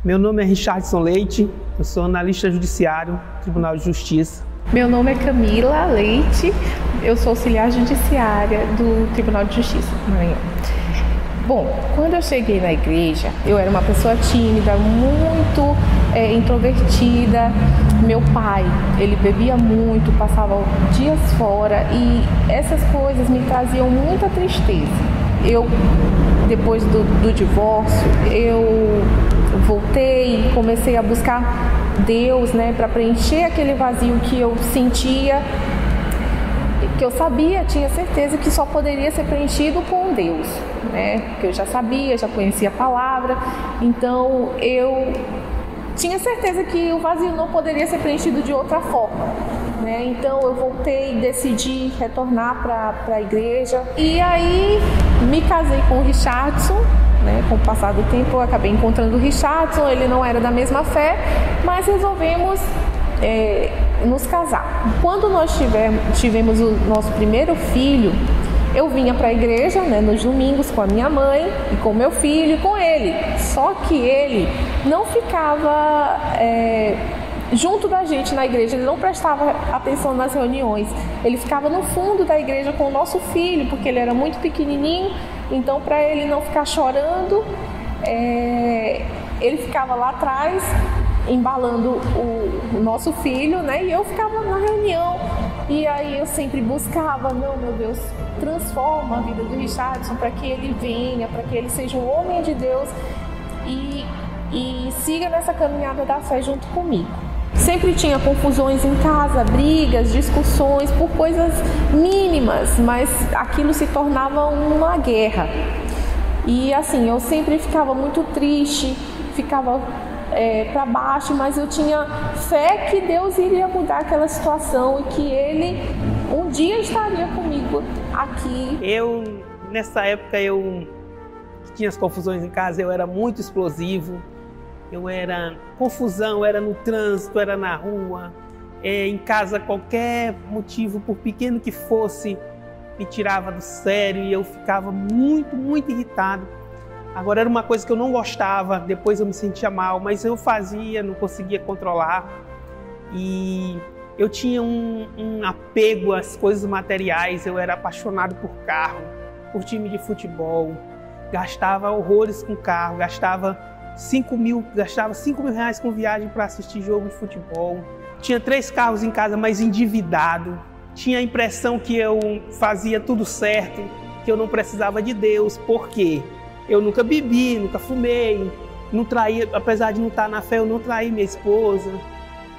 Meu nome é Richardson Leite, eu sou analista judiciário, Tribunal de Justiça. Meu nome é Camila Leite, eu sou auxiliar judiciária do Tribunal de Justiça do Maranhão. Bom, quando eu cheguei na igreja, eu era uma pessoa tímida, muito introvertida. Meu pai, ele bebia muito, passava dias fora e essas coisas me traziam muita tristeza. Depois do divórcio, eu voltei, comecei a buscar Deus, para preencher aquele vazio que eu sentia, que eu sabia, tinha certeza que só poderia ser preenchido com Deus, porque eu já sabia, já conhecia a palavra, então eu tinha certeza que o vazio não poderia ser preenchido de outra forma, então eu voltei, decidi retornar para a igreja e aí me casei com o Richardson. Com o passar do tempo eu acabei encontrando o Richardson, ele não era da mesma fé, mas resolvemos nos casar. Quando nós tivemos o nosso primeiro filho, eu vinha para a igreja nos domingos com a minha mãe e com meu filho e com ele. Só que ele não ficava junto da gente na igreja, ele não prestava atenção nas reuniões. Ele ficava no fundo da igreja com o nosso filho, porque ele era muito pequenininho, então para ele não ficar chorando, ele ficava lá atrás, embalando o nosso filho, e eu ficava na reunião. E aí eu sempre buscava, não, meu Deus, transforma a vida do Richardson para que ele venha, para que ele seja um homem de Deus e siga nessa caminhada da fé junto comigo. Sempre tinha confusões em casa, brigas, discussões por coisas mínimas, mas aquilo se tornava uma guerra. E assim, eu sempre ficava muito triste, ficava para baixo, mas eu tinha fé que Deus iria mudar aquela situação e que Ele um dia estaria comigo aqui. Nessa época, tinha as confusões em casa, eu era muito explosivo. Eu era confusão, era no trânsito, era na rua, em casa, qualquer motivo, por pequeno que fosse, me tirava do sério e eu ficava muito, muito irritado. Agora era uma coisa que eu não gostava, depois eu me sentia mal, mas eu fazia, não conseguia controlar. E eu tinha um apego às coisas materiais, eu era apaixonado por carro, por time de futebol, gastava horrores com carro, gastava 5 mil reais com viagem para assistir jogo de futebol. Tinha 3 carros em casa, mas endividado. Tinha a impressão que eu fazia tudo certo, que eu não precisava de Deus. Por quê? Eu nunca bebi, nunca fumei, não traí, apesar de não estar na fé, eu não traí minha esposa.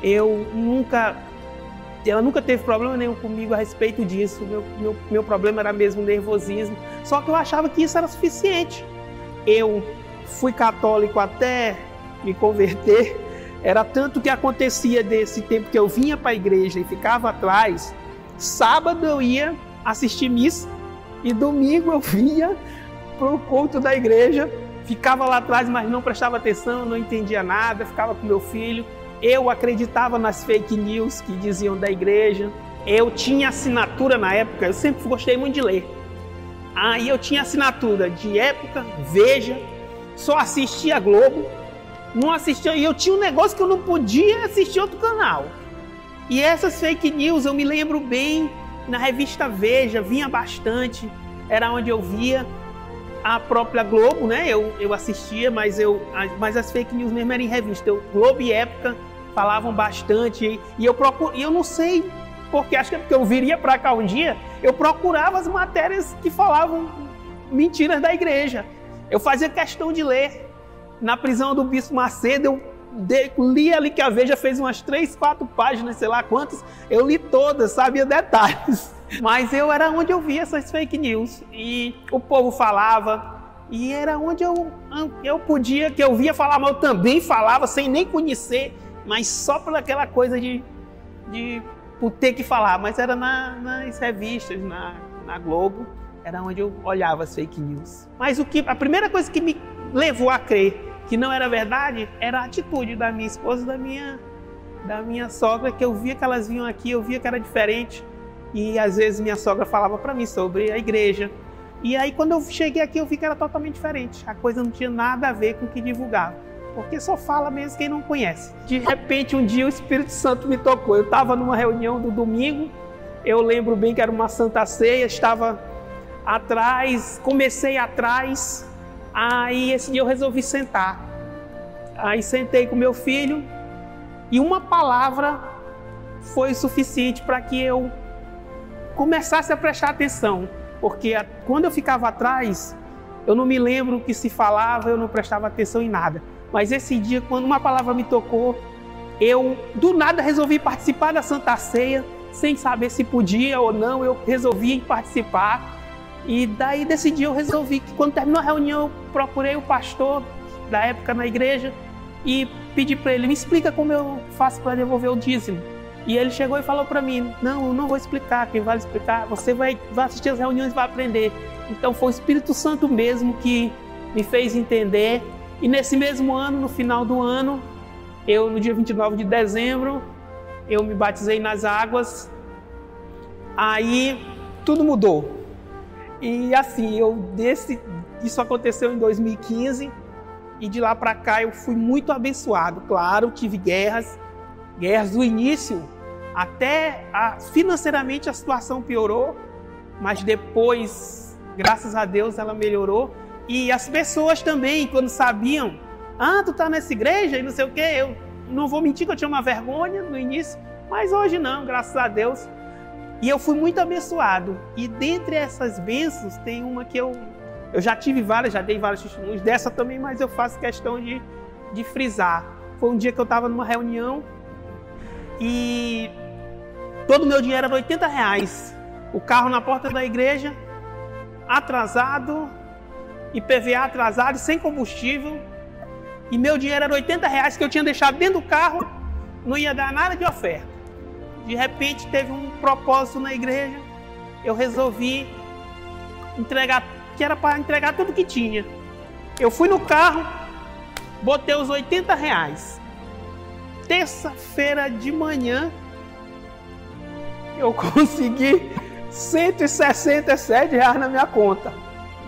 Ela nunca teve problema nenhum comigo a respeito disso. Meu problema era mesmo nervosismo. Só que eu achava que isso era suficiente. Eu fui católico até me converter, era tanto que acontecia desse tempo que eu vinha para a igreja e ficava atrás, sábado eu ia assistir missa e domingo eu vinha para o culto da igreja, ficava lá atrás, mas não prestava atenção, não entendia nada, ficava com meu filho. Eu acreditava nas fake news que diziam da igreja, eu tinha assinatura na época, eu sempre gostei muito de ler. Aí eu tinha assinatura de Época, Veja, só assistia a Globo, não assistia, e eu tinha um negócio que eu não podia assistir outro canal. E essas fake news eu me lembro bem, na revista Veja, vinha bastante, era onde eu via a própria Globo, eu assistia, mas as fake news mesmo eram em revista. Globo e Época falavam bastante, e eu não sei, porque acho que é porque eu viria para cá um dia, eu procurava as matérias que falavam mentiras da igreja. Eu fazia questão de ler. Na prisão do Bispo Macedo, eu li ali que a Veja fez umas 3, 4 páginas, sei lá quantas. Eu li todas, sabia detalhes. Mas era onde eu via essas fake news. E o povo falava. E era onde eu podia, que eu via falar, mas eu também falava sem nem conhecer. Mas só por aquela coisa por ter que falar. Mas era nas revistas, na Globo. Era onde eu olhava as fake news. Mas a primeira coisa que me levou a crer que não era verdade era a atitude da minha esposa e da minha sogra, que eu via que elas vinham aqui, eu via que era diferente. E às vezes minha sogra falava para mim sobre a igreja. E aí quando eu cheguei aqui eu vi que era totalmente diferente. A coisa não tinha nada a ver com o que divulgava. porque só fala mesmo quem não conhece. De repente, um dia o Espírito Santo me tocou. Eu estava numa reunião do domingo, eu lembro bem que era uma Santa Ceia, estava atrás, comecei atrás, aí esse dia eu resolvi sentar. Aí sentei com meu filho e uma palavra foi suficiente para que eu começasse a prestar atenção, porque quando eu ficava atrás, eu não me lembro o que se falava, eu não prestava atenção em nada. Mas esse dia, quando uma palavra me tocou, eu do nada resolvi participar da Santa Ceia, sem saber se podia ou não, eu resolvi participar. E daí desse dia eu resolvi que quando terminou a reunião, eu procurei o pastor da época na igreja e pedi para ele, me explica como eu faço para devolver o dízimo. E ele chegou e falou para mim, não, eu não vou explicar, quem vai explicar, você vai assistir as reuniões e vai aprender. Então foi o Espírito Santo mesmo que me fez entender. E nesse mesmo ano, no final do ano, no dia 29 de dezembro, eu me batizei nas águas. Aí tudo mudou. E assim, isso aconteceu em 2015 e de lá para cá eu fui muito abençoado. Claro, tive guerras do início, até financeiramente a situação piorou, mas depois, graças a Deus, ela melhorou. E as pessoas também, quando sabiam, tu tá nessa igreja e não sei o quê, eu não vou mentir que eu tinha uma vergonha no início, mas hoje não, graças a Deus. E eu fui muito abençoado. E dentre essas bênçãos, tem uma que eu já tive várias, já dei vários testemunhos dessa também, mas eu faço questão de frisar. Foi um dia que eu estava numa reunião e todo o meu dinheiro era R$80. O carro na porta da igreja, atrasado, IPVA atrasado e sem combustível. E meu dinheiro era R$80 que eu tinha deixado dentro do carro, não ia dar nada de oferta. De repente teve um propósito na igreja, eu resolvi entregar, que era para entregar tudo que tinha. Eu fui no carro, botei os R$80. Terça-feira de manhã, eu consegui R$167 na minha conta.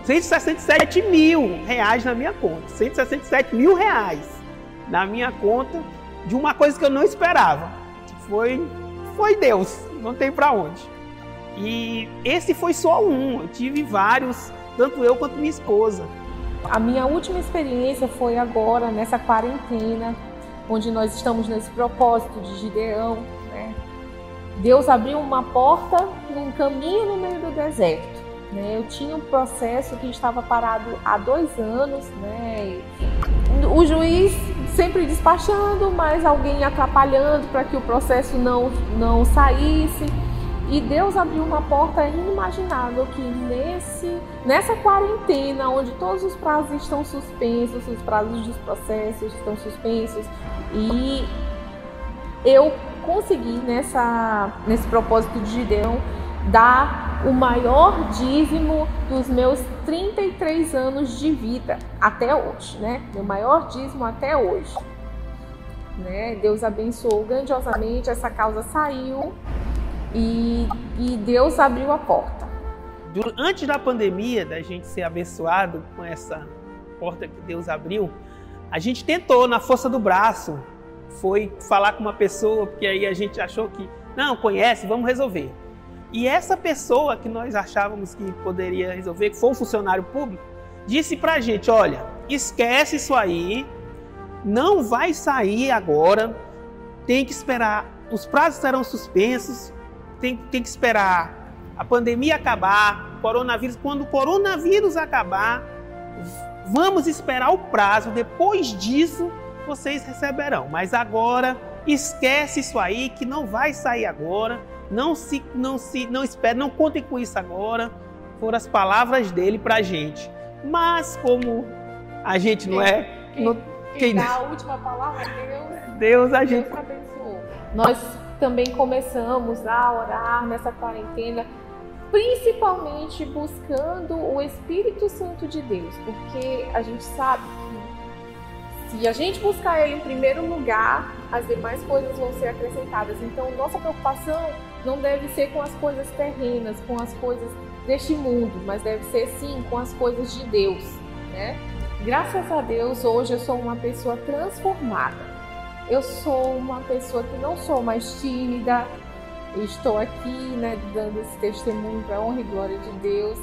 R$167 mil na minha conta. R$167 mil na minha conta de uma coisa que eu não esperava. Foi Deus, não tem pra onde. E esse foi só um, eu tive vários, tanto eu quanto minha esposa. A minha última experiência foi agora, nessa quarentena, onde nós estamos nesse propósito de Gideão, né? Deus abriu uma porta num caminho no meio do deserto, né? Eu tinha um processo que estava parado há 2 anos, né? O juiz sempre despachando, mas alguém atrapalhando para que o processo não saísse. E Deus abriu uma porta inimaginável que nessa quarentena, onde todos os prazos estão suspensos, os prazos dos processos estão suspensos, e eu consegui nesse propósito de Gideão dar o maior dízimo dos meus 33 anos de vida até hoje, né? Meu maior dízimo até hoje, né? Deus abençoou grandiosamente, essa causa saiu e Deus abriu a porta. Antes da pandemia, da gente ser abençoado com essa porta que Deus abriu, a gente tentou, na força do braço, foi falar com uma pessoa, porque aí a gente achou que, não, conhece, vamos resolver. E essa pessoa que nós achávamos que poderia resolver, que foi um funcionário público, disse pra gente, olha, esquece isso aí, não vai sair agora, tem que esperar, os prazos serão suspensos, tem que esperar a pandemia acabar, coronavírus, quando o coronavírus acabar, vamos esperar o prazo, depois disso vocês receberão, mas agora esquece isso aí que não vai sair agora, não espere, não contem com isso agora. Foram as palavras dele pra gente. Mas como a gente não é... Quem dá a última palavra é Deus abençoou. Nós também começamos a orar nessa quarentena, principalmente buscando o Espírito Santo de Deus, porque a gente sabe que se a gente buscar Ele em primeiro lugar, as demais coisas vão ser acrescentadas. Então, nossa preocupação não deve ser com as coisas terrenas, com as coisas deste mundo, mas deve ser sim com as coisas de Deus, né? Graças a Deus, hoje eu sou uma pessoa transformada. Eu sou uma pessoa que não sou mais tímida. Estou aqui, né, dando esse testemunho para a honra e glória de Deus.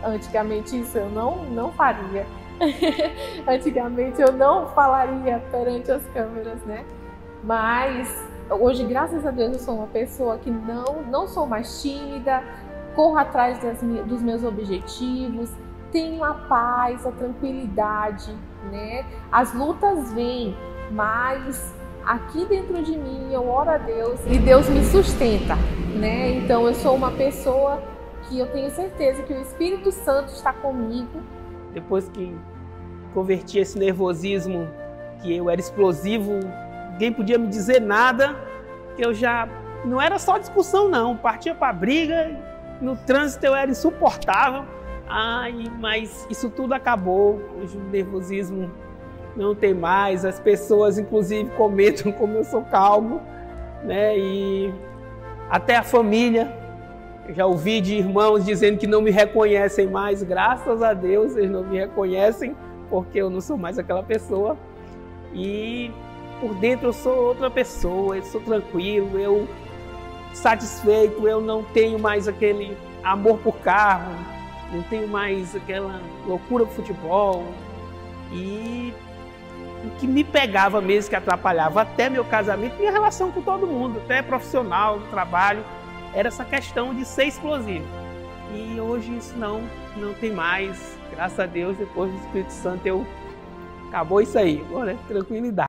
Antigamente isso eu não faria. Antigamente eu não falaria perante as câmeras, né? Mas hoje, graças a Deus, eu sou uma pessoa que não sou mais tímida, corro atrás dos meus objetivos, tenho a paz, a tranquilidade, né? As lutas vêm, mas aqui dentro de mim eu oro a Deus e Deus me sustenta, né? Então eu sou uma pessoa que eu tenho certeza que o Espírito Santo está comigo. Depois que converti esse nervosismo, que eu era explosivo, ninguém podia me dizer nada, que eu já não era só discussão não, partia para briga, no trânsito eu era insuportável. Mas isso tudo acabou, hoje o nervosismo não tem mais, as pessoas inclusive comentam como eu sou calmo, né? E até a família, eu já ouvi de irmãos dizendo que não me reconhecem mais, graças a Deus eles não me reconhecem, porque eu não sou mais aquela pessoa. E por dentro eu sou outra pessoa, eu sou tranquilo, eu satisfeito, eu não tenho mais aquele amor por carro, não tenho mais aquela loucura por futebol. E o que me pegava mesmo, que atrapalhava até meu casamento, minha relação com todo mundo, até profissional, no trabalho, era essa questão de ser explosivo. E hoje isso não tem mais, graças a Deus, depois do Espírito Santo acabou isso aí, agora é tranquilidade.